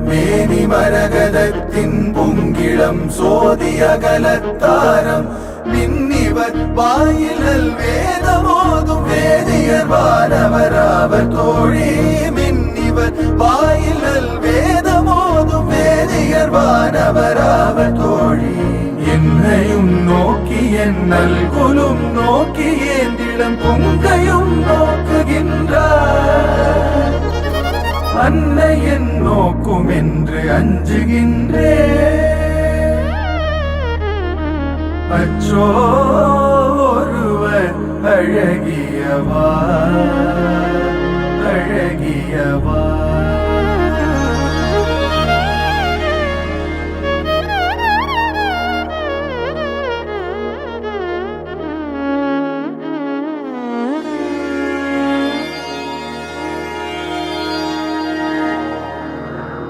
மேனி மரகதத்தின் பொங்கிளம் சோதிய கலத்தாரம் மின்னிவர் வாயிலல் வேதமோதும் வேதியர் வானவராவர் தோழி மின்னிவர் வாயிலல் வேதமோதும் வேதியர் வானவராவர் தோழி என்னையும் நோக்கி என்னல் குலும் நோக்கி ஏந்திடம் பொங்கையும் நோக்குகின்றார் அன்னை என் நோக்கும் என்று அஞ்சுகின்றே அச்சோ ஒருவர் அழகியவா அழகியவா